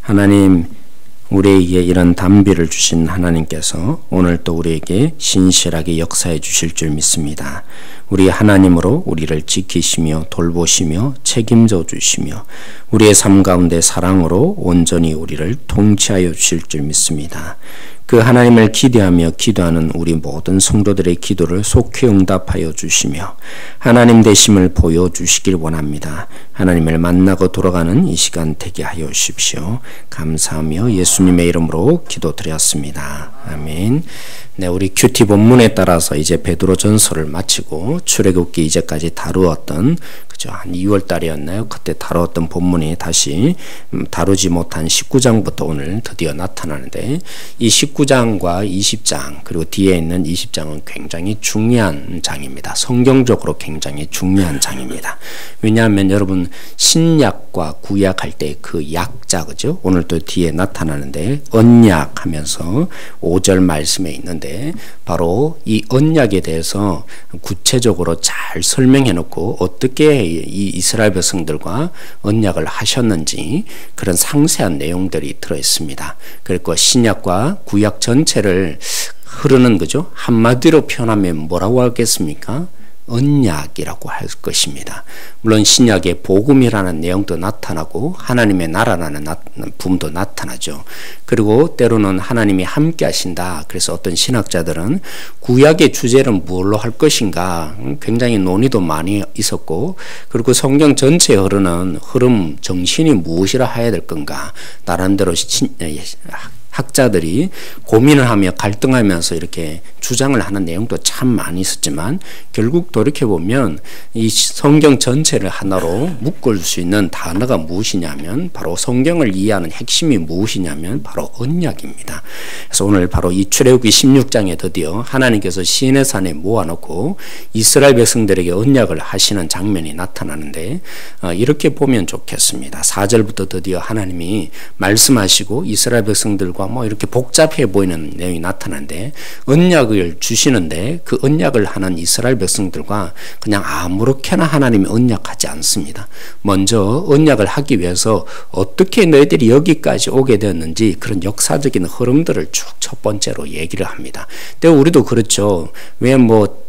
하나님, 우리에게 이런 담비를 주신 하나님께서 오늘 또 우리에게 신실하게 역사해 주실 줄 믿습니다. 우리 하나님으로 우리를 지키시며 돌보시며 책임져 주시며 우리의 삶 가운데 사랑으로 온전히 우리를 통치하여 주실 줄 믿습니다. 그 하나님을 기대하며 기도하는 우리 모든 성도들의 기도를 속히 응답하여 주시며 하나님 되심을 보여주시길 원합니다. 하나님을 만나고 돌아가는 이 시간 되게 하여 주십시오. 감사하며 예수님의 이름으로 기도드렸습니다. 아멘. 네, 우리 큐티 본문에 따라서 이제 베드로 전서를 마치고 출애굽기 이제까지 다루었던 한 2월 달이었나요? 그때 다루었던 본문이 다시 다루지 못한 19장부터 오늘 드디어 나타나는데, 이 19장과 20장 그리고 뒤에 있는 20장은 굉장히 중요한 장입니다. 성경적으로 굉장히 중요한 장입니다. 왜냐하면 여러분, 신약과 구약 할 때 그 약자, 그죠? 오늘 또 뒤에 나타나는데 언약 하면서 5절 말씀에 있는데, 바로 이 언약에 대해서 구체적으로 잘 설명해 놓고 어떻게 이 이스라엘 백성들과 언약을 하셨는지 그런 상세한 내용들이 들어있습니다. 그리고 신약과 구약 전체를 흐르는, 그죠? 한마디로 표현하면 뭐라고 하겠습니까? 언약이라고 할 것입니다. 물론 신약의 복음이라는 내용도 나타나고 하나님의 나라라는 부분도 나타나죠. 그리고 때로는 하나님이 함께 하신다. 그래서 어떤 신학자들은 구약의 주제는 뭘로 할 것인가 굉장히 논의도 많이 있었고, 그리고 성경 전체에 흐르는 흐름 정신이 무엇이라 해야 될 건가 나름대로 학자들이 고민을 하며 갈등하면서 이렇게 주장을 하는 내용도 참 많이 있었지만, 결국 돌이켜보면 이 성경 전체를 하나로 묶을 수 있는 단어가 무엇이냐면 바로 성경을 이해하는 핵심이 무엇이냐면 바로 언약입니다. 그래서 오늘 바로 이 출애굽기 16장에 드디어 하나님께서 시내 산에 모아놓고 이스라엘 백성들에게 언약을 하시는 장면이 나타나는데, 이렇게 보면 좋겠습니다. 4절부터 드디어 하나님이 말씀하시고 이스라엘 백성들과 이렇게 복잡해 보이는 내용이 나타나는데, 언약을 주시는데 그 언약을 하는 이스라엘 백성들과 그냥 아무렇게나 하나님이 언약하지 않습니다. 먼저 언약을 하기 위해서 어떻게 너희들이 여기까지 오게 되었는지 그런 역사적인 흐름들을 쭉 첫 번째로 얘기를 합니다. 근데 우리도 그렇죠. 왜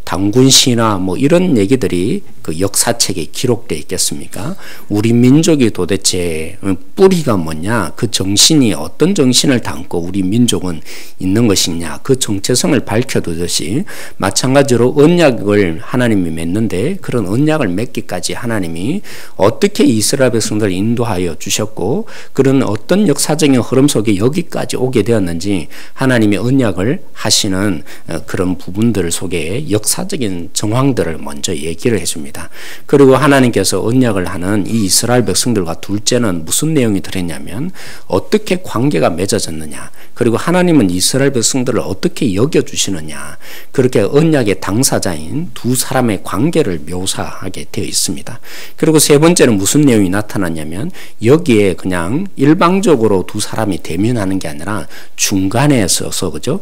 당군 신화 이런 얘기들이 그 역사책에 기록되어 있겠습니까? 우리 민족이 도대체 뿌리가 뭐냐, 그 정신이 어떤 정신을 담고 우리 민족은 있는 것이냐, 그 정체성을 밝혀두듯이 마찬가지로 언약을 하나님이 맺는데 그런 언약을 맺기까지 하나님이 어떻게 이스라엘 백성들을 인도하여 주셨고 그런 어떤 역사적인 흐름 속에 여기까지 오게 되었는지 하나님이 언약을 하시는 그런 부분들 속에 역사적인 정황들을 먼저 얘기를 해줍니다. 그리고 하나님께서 언약을 하는 이 이스라엘 백성들과 둘째는 무슨 내용이 들었냐면 어떻게 관계가 맺어졌느냐, 그리고 하나님은 이스라엘 백성들을 어떻게 여겨주시느냐, 그렇게 언약의 당사자인 두 사람의 관계를 묘사하게 되어 있습니다. 그리고 세 번째는 무슨 내용이 나타났냐면 여기에 그냥 일방적으로 두 사람이 대면하는 게 아니라 중간에 서서, 그죠?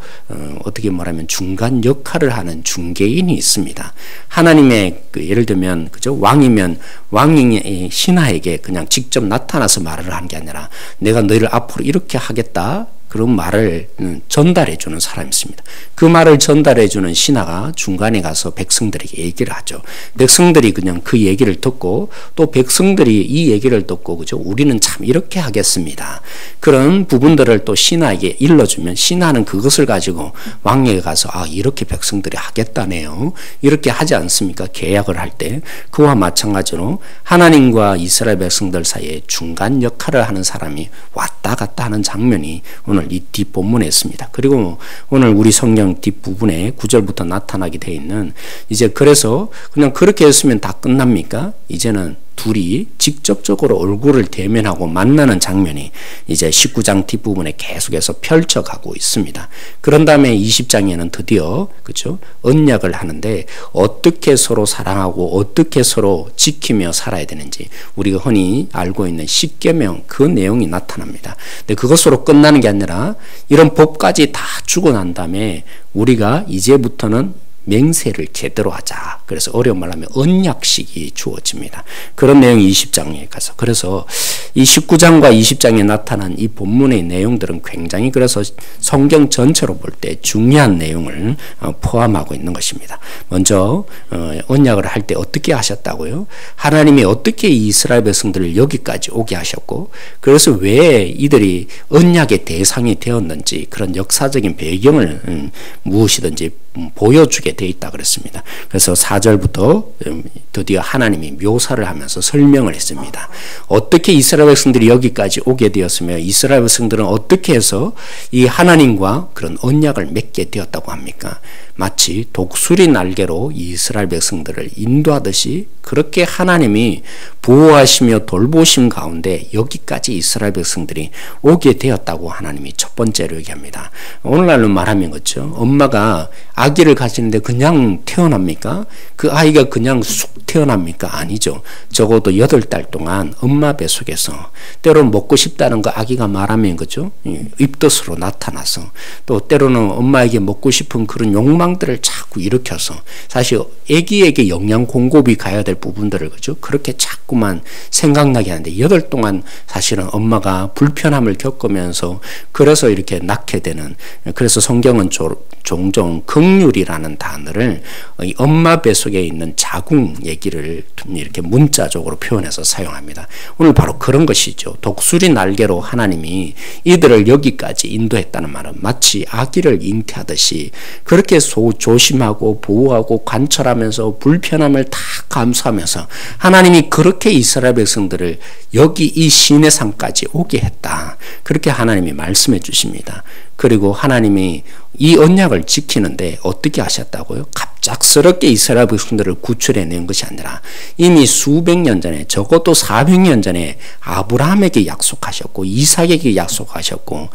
어떻게 말하면 중간 역할을 하는 중개인이 있습니다. 하나님의 예를 들면, 그죠? 왕이면 왕이 신하에게 그냥 직접 나타나서 말을 하는 게 아니라 내가 너희를 앞으로 이렇게 하겠다, 그런 말을 전달해 주는 사람이 있습니다. 그 말을 전달해 주는 신하가 중간에 가서 백성들에게 얘기를 하죠. 백성들이 그냥 그 얘기를 듣고 또 백성들이 이 얘기를 듣고, 그죠? 우리는 참 이렇게 하겠습니다. 그런 부분들을 또 신하에게 일러주면 신하는 그것을 가지고 왕에게 가서 이렇게 백성들이 하겠다네요. 이렇게 하지 않습니까? 계약을 할 때. 그와 마찬가지로 하나님과 이스라엘 백성들 사이에 중간 역할을 하는 사람이 왔다 갔다 하는 장면이 오늘 이 뒷본문에 있습니다. 그리고 오늘 우리 성경 뒷부분에 9절부터 나타나게 되어 있는, 이제 그래서 그냥 그렇게 했으면 다 끝납니까? 이제는 둘이 직접적으로 얼굴을 대면하고 만나는 장면이 이제 19장 뒷부분에 계속해서 펼쳐가고 있습니다. 그런 다음에 20장에는 드디어, 그렇죠? 언약을 하는데 어떻게 서로 사랑하고 어떻게 서로 지키며 살아야 되는지 우리가 흔히 알고 있는 십계명 그 내용이 나타납니다. 근데 그것으로 끝나는 게 아니라 이런 법까지 다 주고 난 다음에 우리가 이제부터는 맹세를 제대로 하자. 그래서 어려운 말로 하면 언약식이 주어집니다. 그런 내용이 20장에 가서. 그래서 이 19장과 20장에 나타난 이 본문의 내용들은 굉장히 그래서 성경 전체로 볼 때 중요한 내용을 포함하고 있는 것입니다. 먼저 언약을 할 때 어떻게 하셨다고요? 하나님이 어떻게 이스라엘 백성들을 여기까지 오게 하셨고, 그래서 왜 이들이 언약의 대상이 되었는지 그런 역사적인 배경을 무엇이든지 보여주게 돼 있다 그랬습니다. 그래서 4절부터 드디어 하나님이 묘사를 하면서 설명을 했습니다. 어떻게 이스라엘 백성들이 여기까지 오게 되었으며 이스라엘 백성들은 어떻게 해서 이 하나님과 그런 언약을 맺게 되었다고 합니까? 마치 독수리 날개로 이스라엘 백성들을 인도하듯이 그렇게 하나님이 보호하시며 돌보심 가운데 여기까지 이스라엘 백성들이 오게 되었다고 하나님이 첫 번째로 얘기합니다. 오늘날로 말하면 그렇죠. 엄마가 아기를 가지는데 그냥 태어납니까? 그 아이가 그냥 쑥 태어납니까? 아니죠. 적어도 8달 동안 엄마 뱃속에서 때로는 먹고 싶다는 거 아기가 말하면 그죠? 입덧으로 나타나서 또 때로는 엄마에게 먹고 싶은 그런 욕망들을 자꾸 일으켜서 사실 아기에게 영양 공급이 가야 될 부분들을 그죠? 그렇게 자꾸만 생각나게 하는데 8달 동안 사실은 엄마가 불편함을 겪으면서 그래서 이렇게 낳게 되는, 그래서 성경은 종종 긍휼이라는 단어를 이 엄마 뱃속에 있는 자궁 얘기를 이렇게 문자적으로 표현해서 사용합니다. 오늘 바로 그런 것이죠. 독수리 날개로 하나님이 이들을 여기까지 인도했다는 말은 마치 아기를 잉태하듯이 그렇게 조심하고 보호하고 관철하면서 불편함을 다 감수하면서 하나님이 그렇게 이스라엘 백성들을 여기 이 시내산까지 오게 했다. 그렇게 하나님이 말씀해 주십니다. 그리고 하나님이 이 언약을 지키는데 어떻게 하셨다고요? 갑작스럽게 이스라엘 백성들을 구출해낸 것이 아니라 이미 수백 년 전에, 적어도 400년 전에 아브라함에게 약속하셨고 이삭에게 약속하셨고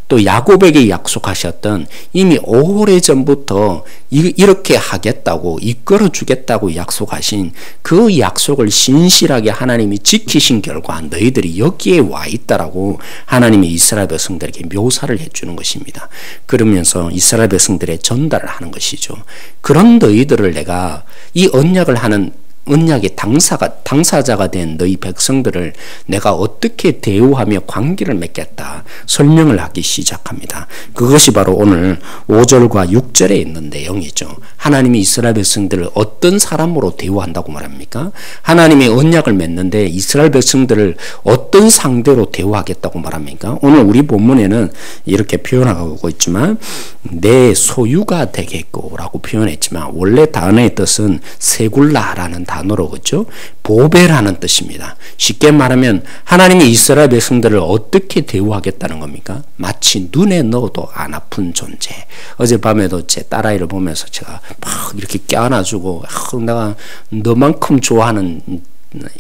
또 야곱에게 약속하셨던, 이미 오래전부터 이렇게 하겠다고 이끌어 주겠다고 약속하신 그 약속을 신실하게 하나님이 지키신 결과 너희들이 여기에 와 있다라고 하나님이 이스라엘 백성들에게 묘사를 해주는 것입니다. 그러면서 이스라엘 백성들의 전달을 하는 것이죠. 그런 너희들을 내가 이 언약을 하는 언약의 당사자가 된 너희 백성들을 내가 어떻게 대우하며 관계를 맺겠다 설명을 하기 시작합니다. 그것이 바로 오늘 5절과 6절에 있는 내용이죠. 하나님이 이스라엘 백성들을 어떤 사람으로 대우한다고 말합니까? 하나님이 언약을 맺는데 이스라엘 백성들을 어떤 상대로 대우하겠다고 말합니까? 오늘 우리 본문에는 이렇게 표현하고 있지만 내 소유가 되겠고 라고 표현했지만 원래 단어의 뜻은 세굴라라는 단어로 그렇죠? 보배라는 뜻입니다. 쉽게 말하면 하나님이 이스라엘 백성들을 어떻게 대우하겠다는 겁니까? 마치 눈에 넣어도 안 아픈 존재. 어젯밤에도 제 딸아이를 보면서 제가 막 이렇게 껴안아주고 내가 너만큼 좋아하는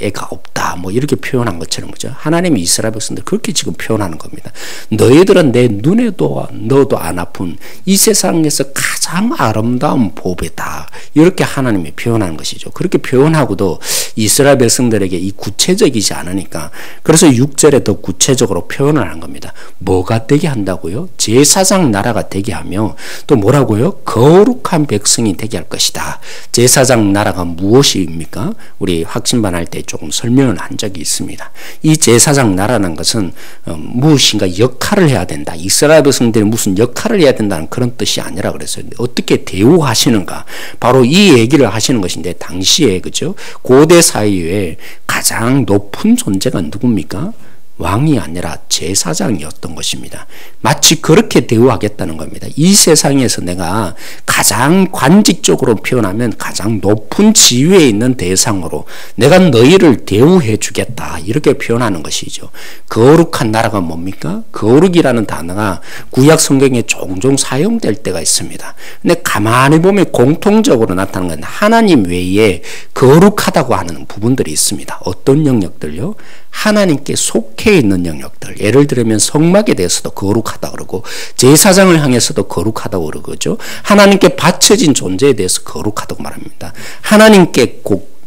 애가 없다 뭐 이렇게 표현한 것처럼 그죠? 하나님이 이스라엘 백성들 그렇게 지금 표현하는 겁니다. 너희들은 내 눈에도 넣어도 안 아픈 이 세상에서 가장 아름다운 보배다 이렇게 하나님이 표현하는 것이죠. 그렇게 표현하고도 이스라엘 백성들에게 이 구체적이지 않으니까 그래서 6절에 더 구체적으로 표현을 하는 겁니다. 뭐가 되게 한다고요? 제사장 나라가 되게 하며 또 뭐라고요? 거룩한 백성이 되게 할 것이다. 제사장 나라가 무엇입니까? 우리 확신반 할 때 조금 설명을 한 적이 있습니다. 이 제사장 나라는 것은 무엇인가 역할을 해야 된다. 이스라엘 백성들이 무슨 역할을 해야 된다는 그런 뜻이 아니라 그랬어요. 어떻게 대우하시는가? 바로 이 얘기를 하시는 것인데 당시에 그죠? 고대 사회에 가장 높은 존재가 누굽니까? 왕이 아니라 제사장이었던 것입니다. 마치 그렇게 대우하겠다는 겁니다. 이 세상에서 내가 가장 관직적으로 표현하면 가장 높은 지위에 있는 대상으로 내가 너희를 대우해 주겠다 이렇게 표현하는 것이죠. 거룩한 나라가 뭡니까? 거룩이라는 단어가 구약 성경에 종종 사용될 때가 있습니다. 근데 가만히 보면 공통적으로 나타나는 건 하나님 외에 거룩하다고 하는 부분들이 있습니다. 어떤 영역들요? 하나님께 속해 있는 영역들, 예를 들면 성막에 대해서도 거룩하다 그러고 제사장을 향해서도 거룩하다고 그러죠. 하나님께 바쳐진 존재에 대해서 거룩하다고 말합니다. 하나님께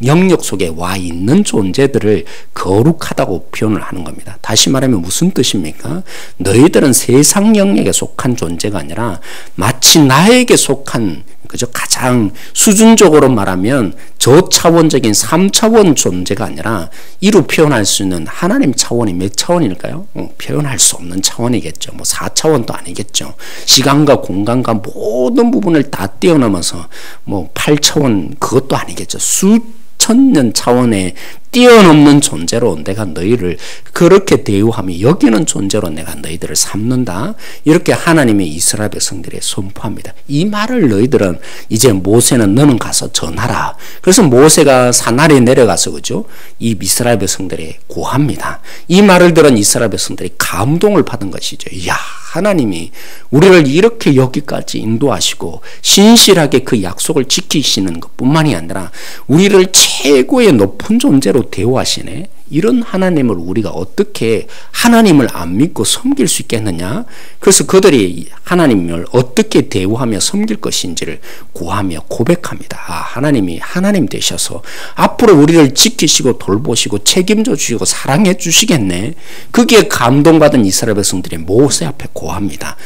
영역 속에 와 있는 존재들을 거룩하다고 표현을 하는 겁니다. 다시 말하면 무슨 뜻입니까? 너희들은 세상 영역에 속한 존재가 아니라 마치 나에게 속한 그죠? 가장 수준적으로 말하면 저차원적인 3차원 존재가 아니라 이루 표현할 수 있는 하나님 차원이 몇 차원일까요? 표현할 수 없는 차원이겠죠. 뭐 4차원도 아니겠죠. 시간과 공간과 모든 부분을 다 뛰어넘어서 뭐 8차원 그것도 아니겠죠. 수천년 차원의 뛰어넘는 존재로 내가 너희를 그렇게 대우하며 여기는 존재로 내가 너희들을 삼는다. 이렇게 하나님의 이스라엘 백성들이 선포합니다. 이 말을 너희들은 이제 모세는 너는 가서 전하라. 그래서 모세가 산 아래 내려가서 그죠? 이 이스라엘 백성들이 고합니다. 이 말을 들은 이스라엘 백성들이 감동을 받은 것이죠. 이야, 하나님이 우리를 이렇게 여기까지 인도하시고 신실하게 그 약속을 지키시는 것뿐만이 아니라 우리를 최고의 높은 존재로 대우하시네. 이런 하나님을 우리가 어떻게 하나님을 안 믿고 섬길 수 있겠느냐. 그래서 그들이 하나님을 어떻게 대우하며 섬길 것인지를 구하며 고백합니다. 아, 하나님이 하나님 되셔서 앞으로 우리를 지키시고 돌보시고 책임져 주시고 사랑해 주시겠네. 거기에 감동받은 이스라엘 백성들이 모세 앞에 고합니다.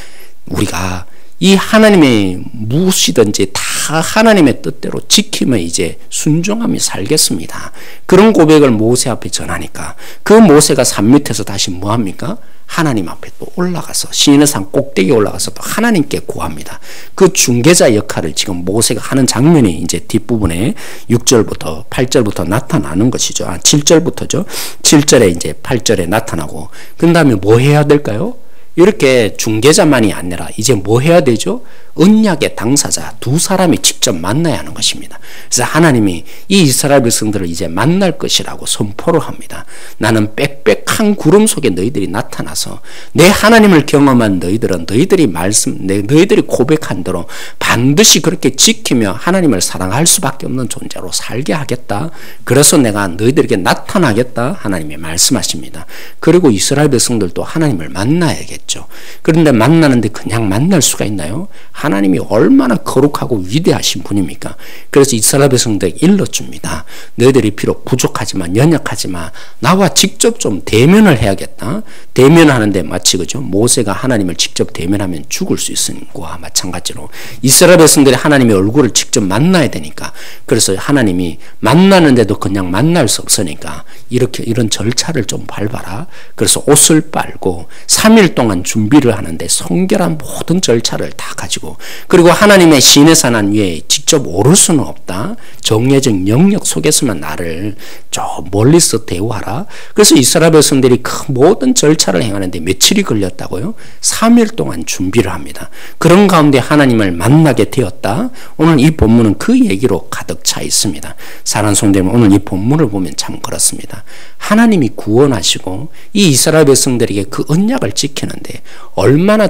우리가 이 하나님의 무엇이든지 다 하나님의 뜻대로 지키며 이제 순종하며 살겠습니다. 그런 고백을 모세 앞에 전하니까 그 모세가 산 밑에서 다시 뭐합니까? 하나님 앞에 또 올라가서 시인의 산 꼭대기에 올라가서 또 하나님께 구합니다. 그 중개자 역할을 지금 모세가 하는 장면이 이제 뒷부분에 6절부터 8절부터 나타나는 것이죠. 7절부터죠. 7절에 이제 8절에 나타나고 그 다음에 뭐 해야 될까요? 이렇게 중개자만이 아니라 이제 뭐 해야 되죠? 언약의 당사자 두 사람이 직접 만나야 하는 것입니다. 그래서 하나님이 이 이스라엘 백성들을 이제 만날 것이라고 선포를 합니다. 나는 빽빽한 구름 속에 너희들이 나타나서 내 하나님을 경험한 너희들은 너희들이 고백한 대로 반드시 그렇게 지키며 하나님을 사랑할 수밖에 없는 존재로 살게 하겠다. 그래서 내가 너희들에게 나타나겠다. 하나님이 말씀하십니다. 그리고 이스라엘 백성들도 하나님을 만나야겠죠. 그런데 만나는데 그냥 만날 수가 있나요? 하나님이 얼마나 거룩하고 위대하신 분입니까? 그래서 이스라엘 백성들에게 일러줍니다. 너희들이 비록 부족하지만 연약하지만 나와 직접 좀 대면을 해야겠다. 대면하는데 마치 그죠? 모세가 하나님을 직접 대면하면 죽을 수 있는 거와 마찬가지로 이스라엘 백성들이 하나님의 얼굴을 직접 만나야 되니까 그래서 하나님이 만나는데도 그냥 만날 수 없으니까 이런 절차를 좀 밟아라. 그래서 옷을 빨고 3일 동안 준비를 하는데 성결한 모든 절차를 다 가지고 그리고 하나님의 시내산 위에 직접 오를 수는 없다. 정예적 영역 속에서만 나를 저 멀리서 대우하라. 그래서 이스라엘 백성들이 그 모든 절차를 행하는데 며칠이 걸렸다고요? 3일 동안 준비를 합니다. 그런 가운데 하나님을 만나게 되었다. 오늘 이 본문은 그 얘기로 가득 차 있습니다. 사랑하는 성도님, 오늘 이 본문을 보면 참 그렇습니다. 하나님이 구원하시고 이 이스라엘 백성들에게 그 언약을 지키는데 얼마나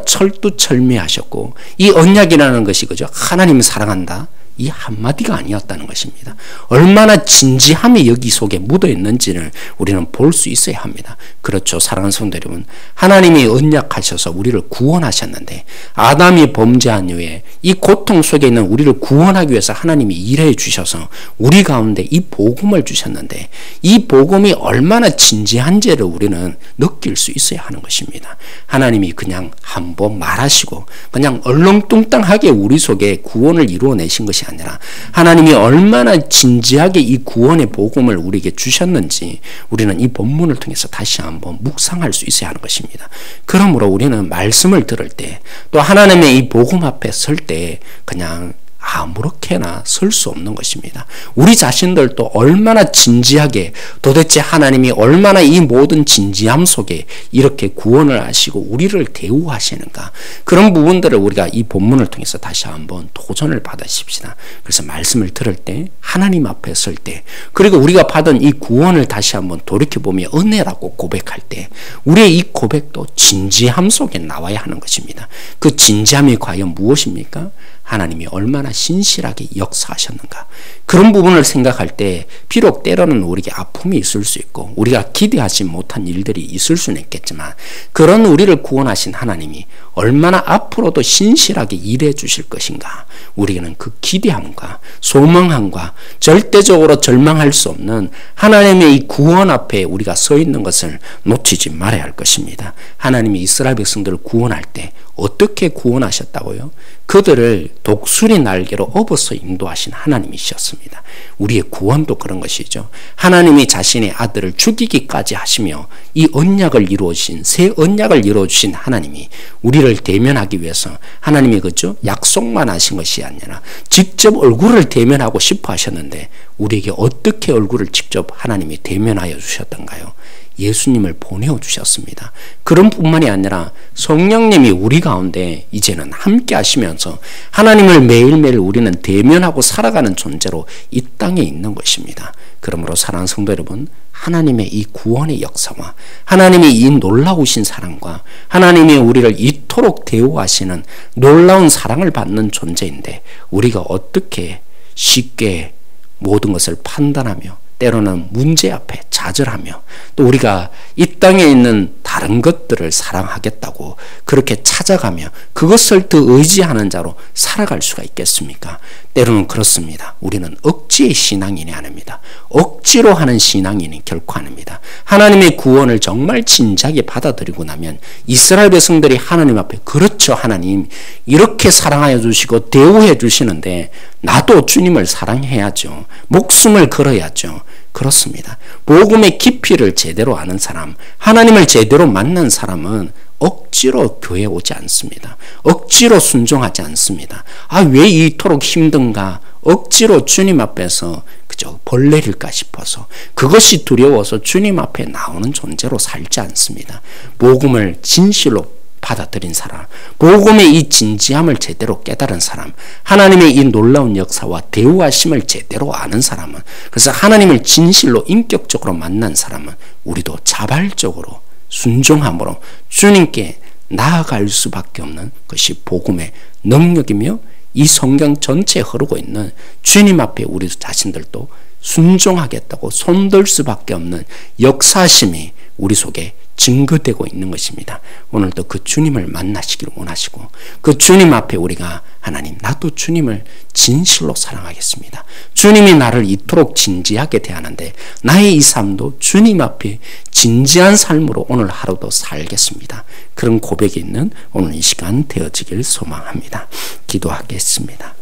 철두철미하셨고 이 언약이라는 것이 그죠? 하나님을 사랑한다. 이 한마디가 아니었다는 것입니다. 얼마나 진지함이 여기 속에 묻어 있는지를 우리는 볼 수 있어야 합니다. 그렇죠. 사랑하는 성도 여러분, 하나님이 언약하셔서 우리를 구원하셨는데 아담이 범죄한 이후에 이 고통 속에 있는 우리를 구원하기 위해서 하나님이 일해 주셔서 우리 가운데 이 복음을 주셨는데 이 복음이 얼마나 진지한지를 우리는 느낄 수 있어야 하는 것입니다. 하나님이 그냥 한번 말하시고 그냥 얼렁뚱땅하게 우리 속에 구원을 이루어내신 것이 아니라 하나님이 얼마나 진지하게 이 구원의 복음을 우리에게 주셨는지 우리는 이 본문을 통해서 다시 한번 묵상할 수 있어야 하는 것입니다. 그러므로 우리는 말씀을 들을 때 또 하나님의 이 복음 앞에 설 때 그냥 아무렇게나 설 수 없는 것입니다. 우리 자신들도 얼마나 진지하게 도대체 하나님이 얼마나 이 모든 진지함 속에 이렇게 구원을 하시고 우리를 대우하시는가 그런 부분들을 우리가 이 본문을 통해서 다시 한번 도전을 받으십시다. 그래서 말씀을 들을 때 하나님 앞에 설 때 그리고 우리가 받은 이 구원을 다시 한번 돌이켜보며 은혜라고 고백할 때 우리의 이 고백도 진지함 속에 나와야 하는 것입니다. 그 진지함이 과연 무엇입니까? 하나님이 얼마나 신실하게 역사하셨는가 그런 부분을 생각할 때 비록 때로는 우리에게 아픔이 있을 수 있고 우리가 기대하지 못한 일들이 있을 수는 있겠지만 그런 우리를 구원하신 하나님이 얼마나 앞으로도 신실하게 일해 주실 것인가 우리에게는 그 기대함과 소망함과 절대적으로 절망할 수 없는 하나님의 이 구원 앞에 우리가 서 있는 것을 놓치지 말아야 할 것입니다. 하나님이 이스라엘 백성들을 구원할 때 어떻게 구원하셨다고요? 그들을 독수리 날개로 업어서 인도하신 하나님이셨습니다. 우리의 구원도 그런 것이죠. 하나님이 자신의 아들을 죽이기까지 하시며 이 언약을 이루어주신, 새 언약을 이루어주신 하나님이 우리를 대면하기 위해서 하나님이 그죠? 약속만 하신 것이 아니라 직접 얼굴을 대면하고 싶어 하셨는데 우리에게 어떻게 얼굴을 직접 하나님이 대면하여 주셨던가요? 예수님을 보내어 주셨습니다. 그런 뿐만이 아니라 성령님이 우리 가운데 이제는 함께 하시면서 하나님을 매일매일 우리는 대면하고 살아가는 존재로 이 땅에 있는 것입니다. 그러므로 사랑하는 성도 여러분, 하나님의 이 구원의 역사와 하나님의 이 놀라우신 사랑과 하나님이 우리를 이토록 대우하시는 놀라운 사랑을 받는 존재인데 우리가 어떻게 쉽게 모든 것을 판단하며 때로는 문제 앞에 좌절하며 또 우리가 이 땅에 있는 다른 것들을 사랑하겠다고 그렇게 찾아가며 그것을 더 의지하는 자로 살아갈 수가 있겠습니까? 때로는 그렇습니다. 우리는 억지의 신앙인이 아닙니다. 억지로 하는 신앙인이 결코 아닙니다. 하나님의 구원을 정말 진지하게 받아들이고 나면 이스라엘 백성들이 하나님 앞에 그렇죠, 하나님 이렇게 사랑하여 주시고 대우해 주시는데 나도 주님을 사랑해야죠. 목숨을 걸어야죠. 그렇습니다. 복음의 깊이를 제대로 아는 사람, 하나님을 제대로 만난 사람은 억지로 교회에 오지 않습니다. 억지로 순종하지 않습니다. 왜 이토록 힘든가? 억지로 주님 앞에서 그저 벌레릴까 싶어서 그것이 두려워서 주님 앞에 나오는 존재로 살지 않습니다. 복음을 진실로 받아들인 사람, 복음의 이 진지함을 제대로 깨달은 사람, 하나님의 이 놀라운 역사와 대우하심을 제대로 아는 사람은, 그래서 하나님을 진실로 인격적으로 만난 사람은 우리도 자발적으로 순종함으로 주님께 나아갈 수밖에 없는 것이 복음의 능력이며 이 성경 전체에 흐르고 있는 주님 앞에 우리 자신들도 순종하겠다고 손들 수밖에 없는 역사심이 우리 속에 증거되고 있는 것입니다. 오늘도 그 주님을 만나시기를 원하시고 그 주님 앞에 우리가 하나님 나도 주님을 진실로 사랑하겠습니다. 주님이 나를 이토록 진지하게 대하는데 나의 이 삶도 주님 앞에 진지한 삶으로 오늘 하루도 살겠습니다. 그런 고백이 있는 오늘 이 시간 되어지길 소망합니다. 기도하겠습니다.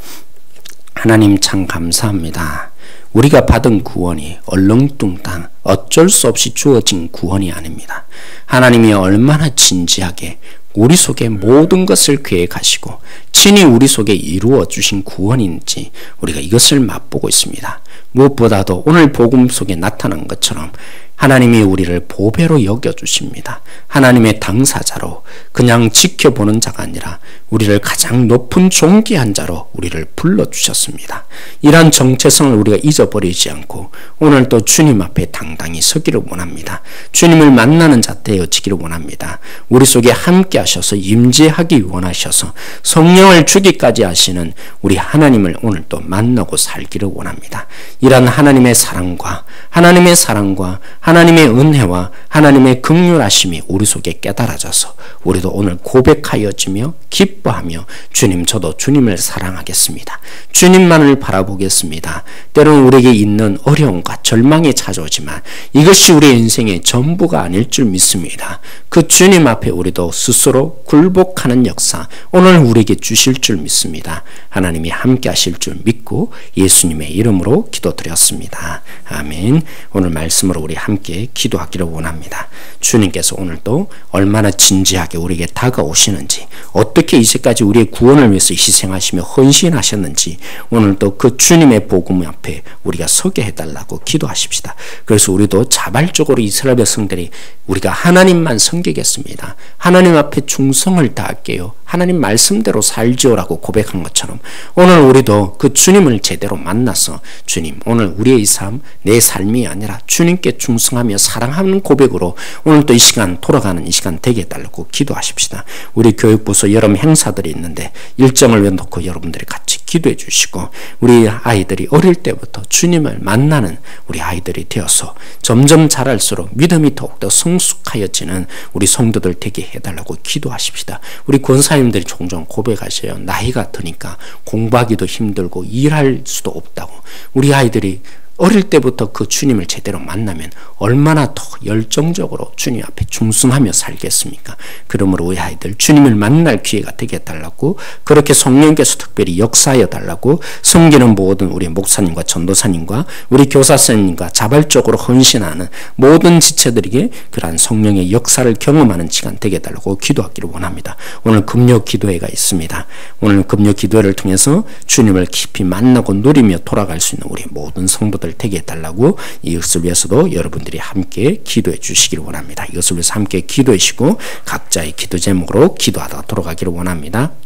하나님 참 감사합니다. 우리가 받은 구원이 얼렁뚱땅 어쩔 수 없이 주어진 구원이 아닙니다. 하나님이 얼마나 진지하게 우리 속에 모든 것을 계획하시고 친히 우리 속에 이루어 주신 구원인지 우리가 이것을 맛보고 있습니다. 무엇보다도 오늘 복음 속에 나타난 것처럼 하나님이 우리를 보배로 여겨주십니다. 하나님의 당사자로 그냥 지켜보는 자가 아니라 우리를 가장 높은 존귀한 자로 우리를 불러주셨습니다. 이러한 정체성을 우리가 잊어버리지 않고 오늘 또 주님 앞에 당당히 서기를 원합니다. 주님을 만나는 자 되어지기를 원합니다. 우리 속에 함께 하셔서 임재하기 원하셔서 성령을 주기까지 하시는 우리 하나님을 오늘 또 만나고 살기를 원합니다. 이러한 하나님의 사랑과 하나님의 은혜와 하나님의 긍휼하심이 우리 속에 깨달아져서 우리도 오늘 고백하여지며 기뻐하며 주님 저도 주님을 사랑하겠습니다. 주님만을 바라보겠습니다. 때로는 우리에게 있는 어려움과 절망이 찾아오지만 이것이 우리의 인생의 전부가 아닐 줄 믿습니다. 그 주님 앞에 우리도 스스로 굴복하는 역사 오늘 우리에게 주실 줄 믿습니다. 하나님이 함께 하실 줄 믿고 예수님의 이름으로 기도드렸습니다. 아멘. 오늘 말씀으로 우리 함께 기도하기를 원합니다. 주님께서 오늘도 얼마나 진지하게 우리에게 다가오시는지 어떻게 이제까지 우리의 구원을 위해서 희생하시며 헌신하셨는지 오늘도 그 주님의 복음 앞에 우리가 서게 해달라고 기도하십시다. 그래서 우리도 자발적으로 이스라엘 백성들이 우리가 하나님만 섬기겠습니다. 하나님 앞에 충성을 다할게요. 하나님 말씀대로 살지오라고 고백한 것처럼 오늘 우리도 그 주님을 제대로 만나서 주님 오늘 우리의 이 삶, 내 삶이 아니라 주님께 충성하며 사랑하는 고백으로 오늘 또 이 시간 돌아가는 이 시간 되게 해달라고 기도하십시다. 우리 교육부서 여러 행사들이 있는데 일정을 놓고 여러분들이 같이 기도해 주시고 우리 아이들이 어릴 때부터 주님을 만나는 우리 아이들이 되어서 점점 자랄수록 믿음이 더욱더 성숙하여지는 우리 성도들 되게 해달라고 기도하십시다. 우리 권사님들이 종종 고백하셔요. 나이가 드니까 공부하기도 힘들고 일할 수도 없다고. 우리 아이들이 어릴 때부터 그 주님을 제대로 만나면 얼마나 더 열정적으로 주님 앞에 충성하며 살겠습니까? 그러므로 우리 아이들 주님을 만날 기회가 되게 해달라고, 그렇게 성령께서 특별히 역사하여 달라고, 섬기는 모든 우리 목사님과 전도사님과 우리 교사선생님과 자발적으로 헌신하는 모든 지체들에게 그러한 성령의 역사를 경험하는 시간 되게 해달라고 기도하기를 원합니다. 오늘 금요 기도회가 있습니다. 오늘 금요 기도회를 통해서 주님을 깊이 만나고 누리며 돌아갈 수 있는 우리 모든 성도들 되게 해달라고, 이것을 위해서도 여러분들이 함께 기도해 주시기를 원합니다. 이것을 위해서 함께 기도해 주시고 각자의 기도 제목으로 기도하다 돌아가기를 원합니다.